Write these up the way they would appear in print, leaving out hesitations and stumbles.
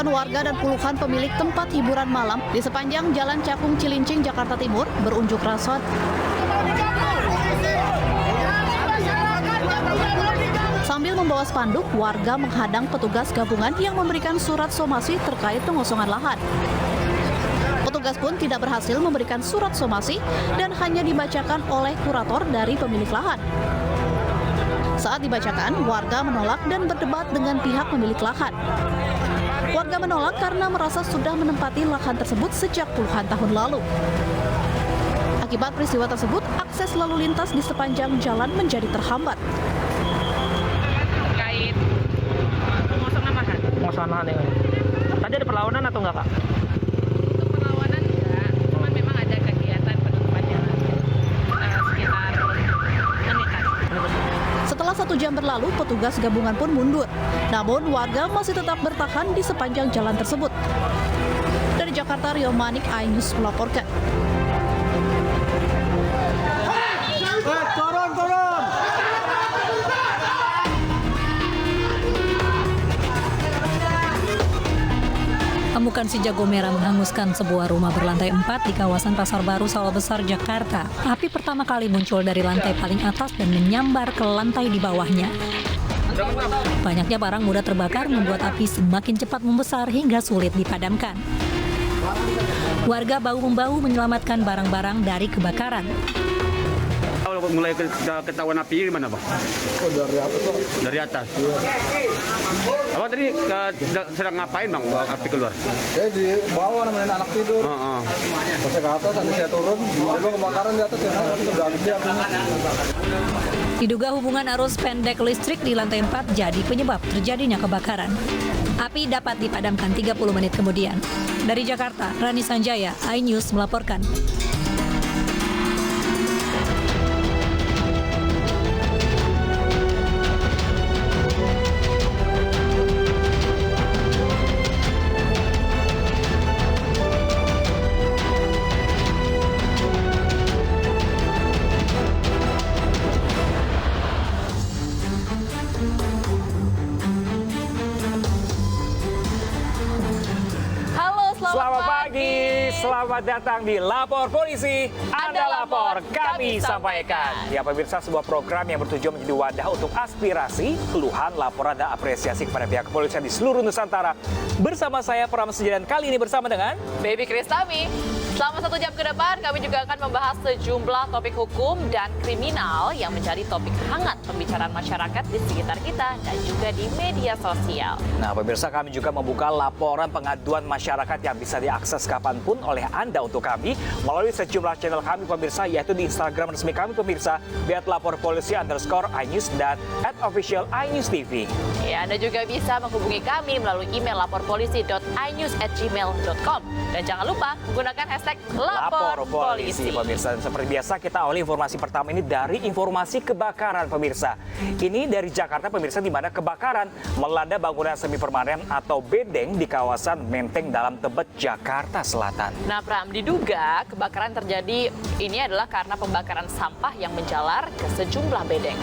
Ratusan warga dan puluhan pemilik tempat hiburan malam di sepanjang Jalan Cakung Cilincing, Jakarta Timur berunjuk rasa sambil membawa spanduk. Warga menghadang petugas gabungan yang memberikan surat somasi terkait pengosongan lahan. Petugas pun tidak berhasil memberikan surat somasi dan hanya dibacakan oleh kurator dari pemilik lahan. Saat dibacakan, warga menolak dan berdebat dengan pihak pemilik lahan. Warga menolak karena merasa sudah menempati lahan tersebut sejak puluhan tahun lalu. Akibat peristiwa tersebut, akses lalu lintas di sepanjang jalan menjadi terhambat. Terkait pengosongan lahan. Pengosongan lahan ya. Tadi ada perlawanan atau enggak, Kak? Untuk perlawanan enggak, cuman memang ada kegiatan penutupan jalan sekitar menitan. Setelah 1 jam berlalu, petugas gabungan pun mundur. Namun, warga masih tetap bertahan di sepanjang jalan tersebut. Dari Jakarta, Rio Manik, iNews melaporkan. Amukan si jago merah menghanguskan sebuah rumah berlantai 4 di kawasan Pasar Baru, Sawah Besar, Jakarta. Api pertama kali muncul dari lantai paling atas dan menyambar ke lantai di bawahnya. Banyaknya barang mudah terbakar membuat api semakin cepat membesar hingga sulit dipadamkan. Warga bahu-membahu menyelamatkan barang-barang dari kebakaran. Mulai ketahuan api di mana, Bang? Oh, dari atas, Bang. Dari atas. Iya. Abang tadi sedang ngapain, Bang, bawa api keluar? Saya di bawah nemenin anak tidur. Pas saya ke atas, nanti saya turun. Lalu kebakaran di atas, ya. Sudah habis dia apinya. Diduga hubungan arus pendek listrik di lantai 4 jadi penyebab terjadinya kebakaran. Api dapat dipadamkan 30 menit kemudian. Dari Jakarta, Rani Sanjaya, iNews melaporkan. Selamat pagi, selamat datang di Lapor Polisi. Anda lapor, kami sampaikan. Ya pemirsa, sebuah program yang bertujuan menjadi wadah untuk aspirasi, keluhan, laporan, dan apresiasi kepada pihak kepolisian di seluruh Nusantara. Bersama saya, Pram Sejadan, kali ini bersama dengan Baby Kristami. Selama 1 jam ke depan, kami juga akan membahas sejumlah topik hukum dan kriminal yang menjadi topik hangat pembicaraan masyarakat di sekitar kita dan juga di media sosial. Nah, pemirsa, kami juga membuka laporan pengaduan masyarakat yang bisa diakses kapanpun oleh Anda untuk kami melalui sejumlah channel kami, pemirsa, yaitu di Instagram resmi kami, pemirsa, @laporpolisi_inews dan @official iNews TV. Ya, Anda juga bisa menghubungi kami melalui email laporpolisi.inews@gmail.com. Dan jangan lupa menggunakan hashtag Lapor Polisi. Pemirsa, dan seperti biasa kita awali informasi pertama ini dari informasi kebakaran, pemirsa. Ini dari Jakarta, pemirsa, di mana kebakaran melanda bangunan semi permanen atau bedeng di kawasan Menteng Dalam Tebet, Jakarta Selatan. Nah, Pram, diduga kebakaran terjadi ini adalah karena pembakaran sampah yang menjalar ke sejumlah bedeng.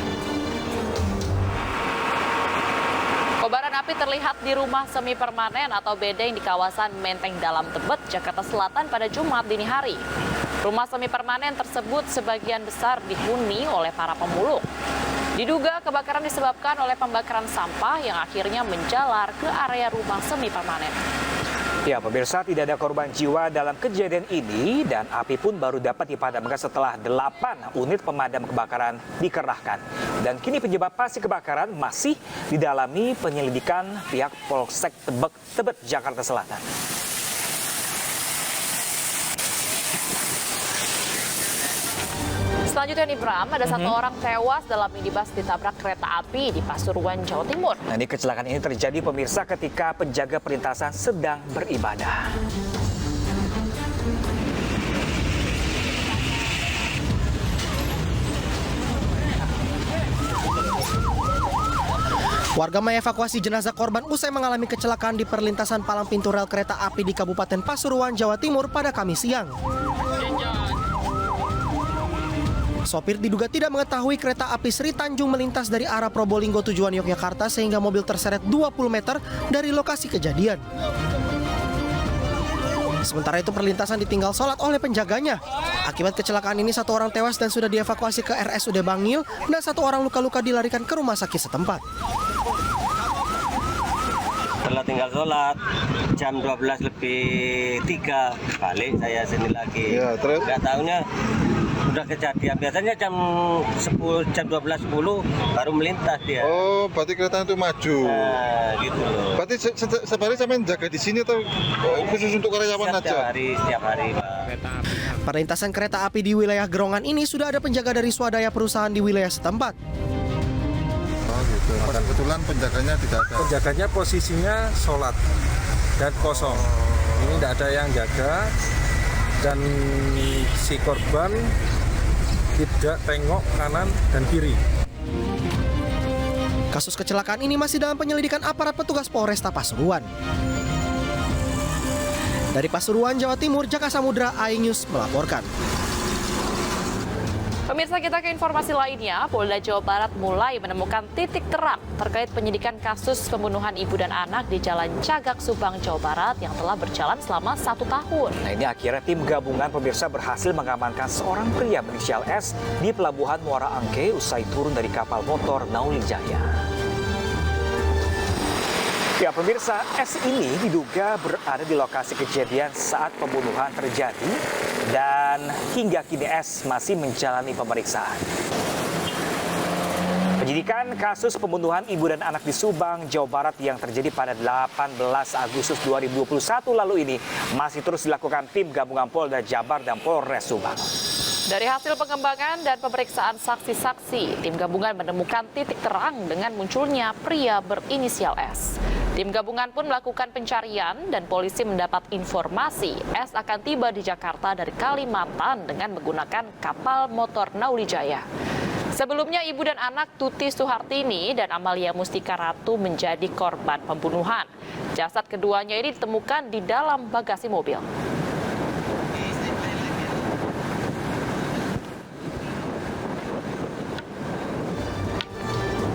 Kobaran api terlihat di rumah semi permanen atau bedeng di kawasan Menteng Dalam Tebet, Jakarta Selatan pada Jumat dini hari. Rumah semi permanen tersebut sebagian besar dihuni oleh para pemulung. Diduga kebakaran disebabkan oleh pembakaran sampah yang akhirnya menjalar ke area rumah semi permanen. Ya, pemirsa, tidak ada korban jiwa dalam kejadian ini dan api pun baru dapat dipadamkan setelah 8 unit pemadam kebakaran dikerahkan. Dan kini penyebab pasti kebakaran masih didalami penyelidikan pihak Polsek Tebet, Jakarta Selatan. Selanjutnya nih, Bram, ada satu orang tewas dalam minibus ditabrak kereta api di Pasuruan, Jawa Timur. Nah, ini kecelakaan ini terjadi, pemirsa, ketika penjaga perlintasan sedang beribadah. Warga mengevakuasi jenazah korban usai mengalami kecelakaan di perlintasan palang pintu rel kereta api di Kabupaten Pasuruan, Jawa Timur pada Kamis siang. sopir diduga tidak mengetahui kereta api Sri Tanjung melintas dari arah Probolinggo tujuan Yogyakarta sehingga mobil terseret 20 meter dari lokasi kejadian. Sementara itu perlintasan ditinggal sholat oleh penjaganya. Akibat kecelakaan ini 1 orang tewas dan sudah dievakuasi ke RSUD Bangil dan 1 orang luka-luka dilarikan ke rumah sakit setempat. Setelah tinggal sholat jam 12:03 balik saya sini lagi. Ya, terus? Nggak tahunya udah kejadian. Biasanya jam 12:10 baru melintas dia. Oh, berarti kereta itu maju. Nah, gitu loh. Berarti setiap hari sampai jaga di sini atau khusus untuk karyawan aja? Setiap hari. Perlintasan kereta api di wilayah Gerongan ini sudah ada penjaga dari swadaya perusahaan di wilayah setempat. Oh gitu. Dan kebetulan penjaganya tidak ada. Penjaganya posisinya sholat dan kosong. Ini tidak ada yang jaga dan si korban tidak tengok kanan dan kiri. Kasus kecelakaan ini masih dalam penyelidikan aparat petugas Polresta Pasuruan. Dari Pasuruan, Jawa Timur, Jaka Samudra, iNews melaporkan. Pemirsa, kita ke informasi lainnya. Polda Jawa Barat mulai menemukan titik terang terkait penyidikan kasus pembunuhan ibu dan anak di Jalan Cagak, Subang, Jawa Barat yang telah berjalan selama 1 tahun. Nah, ini akhirnya tim gabungan pemirsa berhasil mengamankan seorang pria berinisial S di Pelabuhan Muara Angke usai turun dari kapal motor Naulijaya. Ya, pemirsa, S ini diduga berada di lokasi kejadian saat pembunuhan terjadi dan hingga kini S masih menjalani pemeriksaan. Penyidikan kasus pembunuhan ibu dan anak di Subang, Jawa Barat yang terjadi pada 18 Agustus 2021 lalu ini masih terus dilakukan tim gabungan Polda Jabar dan Polres Subang. Dari hasil pengembangan dan pemeriksaan saksi-saksi, tim gabungan menemukan titik terang dengan munculnya pria berinisial S. Tim gabungan pun melakukan pencarian dan polisi mendapat informasi S akan tiba di Jakarta dari Kalimantan dengan menggunakan kapal motor Naulijaya. Sebelumnya ibu dan anak Tuti Suhartini dan Amalia Mustika Ratu menjadi korban pembunuhan. Jasad keduanya ini ditemukan di dalam bagasi mobil.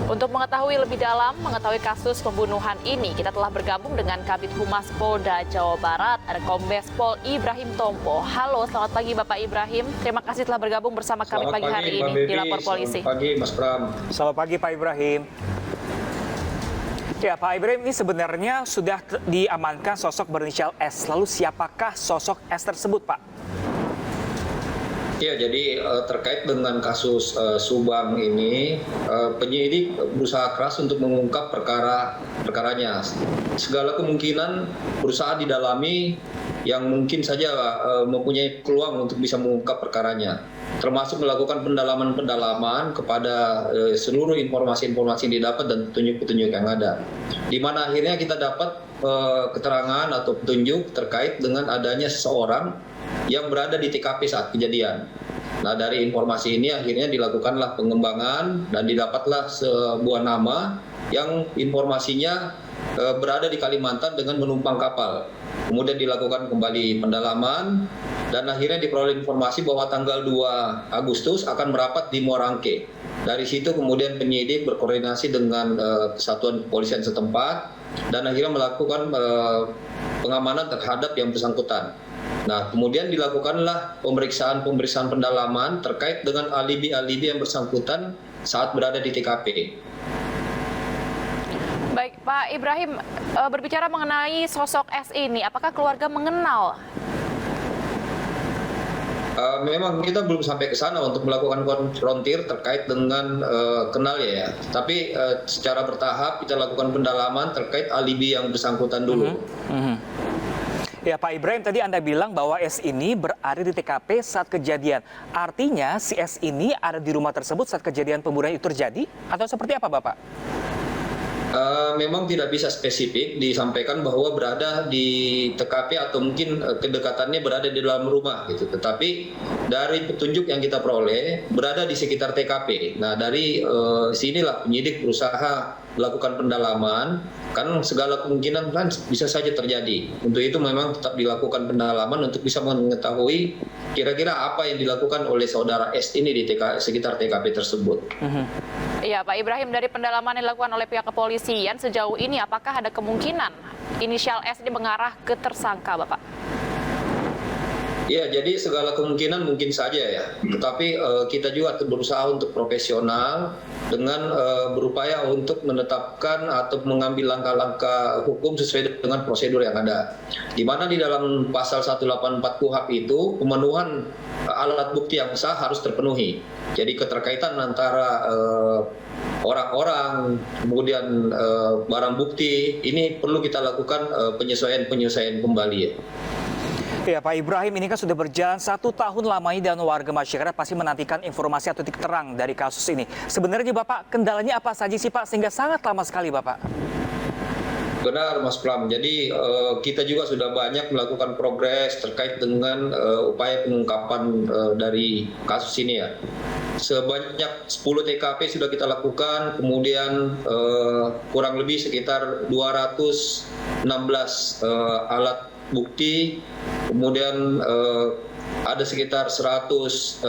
Untuk mengetahui lebih dalam, mengetahui kasus pembunuhan ini, kita telah bergabung dengan Kabid Humas Polda Jawa Barat, ada Kombes Pol Ibrahim Tompo. Halo, selamat pagi Bapak Ibrahim. Terima kasih telah bergabung bersama kami pagi hari ini di Lapor Polisi. Selamat pagi Mas Pram. Selamat pagi Pak Ibrahim. Ya, Pak Ibrahim, ini sebenarnya sudah diamankan sosok berinisial S. Lalu siapakah sosok S tersebut, Pak? Ya, jadi terkait dengan kasus Subang ini, penyidik berusaha keras untuk mengungkap perkaranya. Segala kemungkinan berusaha didalami yang mungkin saja mempunyai peluang untuk bisa mengungkap perkaranya. Termasuk melakukan pendalaman-pendalaman kepada seluruh informasi-informasi yang didapat dan petunjuk-petunjuk yang ada. Di mana akhirnya kita dapat keterangan atau petunjuk terkait dengan adanya seseorang yang berada di TKP saat kejadian. Nah, dari informasi ini akhirnya dilakukanlah pengembangan dan didapatlah sebuah nama yang informasinya berada di Kalimantan dengan menumpang kapal. Kemudian dilakukan kembali pendalaman dan akhirnya diperoleh informasi bahwa tanggal 2 Agustus akan merapat di Muara Angke. Dari situ kemudian penyidik berkoordinasi dengan kesatuan kepolisian setempat dan akhirnya melakukan pengamanan terhadap yang bersangkutan. Nah, kemudian dilakukanlah pemeriksaan pendalaman terkait dengan alibi-alibi yang bersangkutan saat berada di TKP. Baik, Pak Ibrahim, berbicara mengenai sosok S ini, apakah keluarga mengenal? Memang kita belum sampai ke sana untuk melakukan konfrontir terkait dengan kenal ya. Tapi secara bertahap kita lakukan pendalaman terkait alibi yang bersangkutan dulu. Ya, Pak Ibrahim, tadi Anda bilang bahwa S ini berada di TKP saat kejadian. Artinya si S ini ada di rumah tersebut saat kejadian pembunuhan itu terjadi? Atau seperti apa, Bapak? Memang tidak bisa spesifik disampaikan bahwa berada di TKP atau mungkin kedekatannya berada di dalam rumah gitu. Tetapi dari petunjuk yang kita peroleh berada di sekitar TKP. Nah, dari sinilah penyidik berusaha melakukan pendalaman, kan segala kemungkinan kan bisa saja terjadi. Untuk itu memang tetap dilakukan pendalaman untuk bisa mengetahui kira-kira apa yang dilakukan oleh saudara S ini di sekitar TKP tersebut. Iya, Pak Ibrahim, dari pendalaman yang dilakukan oleh pihak kepolisian sejauh ini, apakah ada kemungkinan inisial S ini mengarah ke tersangka, Bapak? Ya, jadi segala kemungkinan mungkin saja ya. Tetapi kita juga berusaha untuk profesional dengan berupaya untuk menetapkan atau mengambil langkah-langkah hukum sesuai dengan prosedur yang ada. Di mana di dalam pasal 184 KUHP itu pemenuhan alat bukti yang sah harus terpenuhi. Jadi keterkaitan antara orang-orang, kemudian barang bukti, ini perlu kita lakukan penyesuaian kembali ya. Ya Pak Ibrahim, ini kan sudah berjalan 1 tahun lamanya dan warga masyarakat pasti menantikan informasi atau titik terang dari kasus ini. Sebenarnya Bapak, kendalanya apa saja sih Pak sehingga sangat lama sekali Bapak? Benar Mas Pram, jadi kita juga sudah banyak melakukan progres terkait dengan upaya pengungkapan dari kasus ini ya. Sebanyak 10 TKP sudah kita lakukan, kemudian kurang lebih sekitar 216 alat bukti, kemudian ada sekitar 116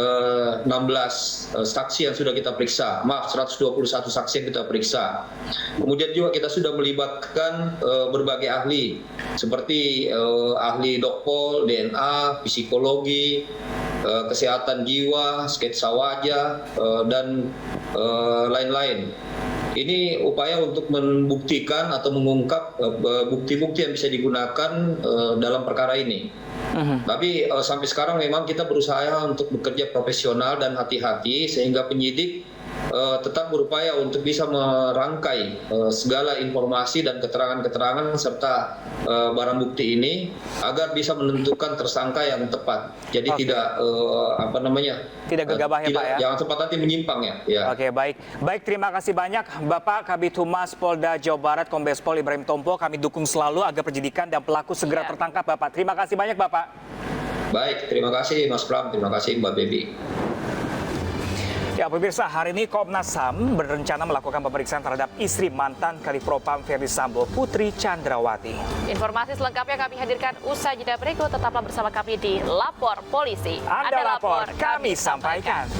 saksi yang sudah kita periksa, 121 saksi yang kita periksa. Kemudian juga kita sudah melibatkan berbagai ahli, seperti ahli dokpol, DNA, psikologi, kesehatan jiwa, sketsa wajah, dan lain-lain. Ini upaya untuk membuktikan atau mengungkap bukti-bukti yang bisa digunakan dalam perkara ini. Tapi sampai sekarang memang kita berusaha untuk bekerja profesional dan hati-hati sehingga penyidik tetap berupaya untuk bisa merangkai segala informasi dan keterangan-keterangan serta barang bukti ini agar bisa menentukan tersangka yang tepat. Jadi tidak tidak gegabah ya Pak ya. Jangan sempat nanti menyimpang ya. Oke, baik. Baik, terima kasih banyak Bapak Kabid Humas Polda Jawa Barat Kombes Pol Ibrahim Tompo. Kami dukung selalu agar penyidikan dan pelaku segera tertangkap Bapak. Terima kasih banyak Bapak. Baik, terima kasih Mas Pram, terima kasih Mbak Bebi. Ya pemirsa, hari ini Komnas HAM berencana melakukan pemeriksaan terhadap istri mantan Kadifropam Ferdi Sambo, Putri Chandrawati. Informasi selengkapnya kami hadirkan usai jeda berikut. Tetaplah bersama kami di Lapor Polisi. Anda lapor, kami sampaikan.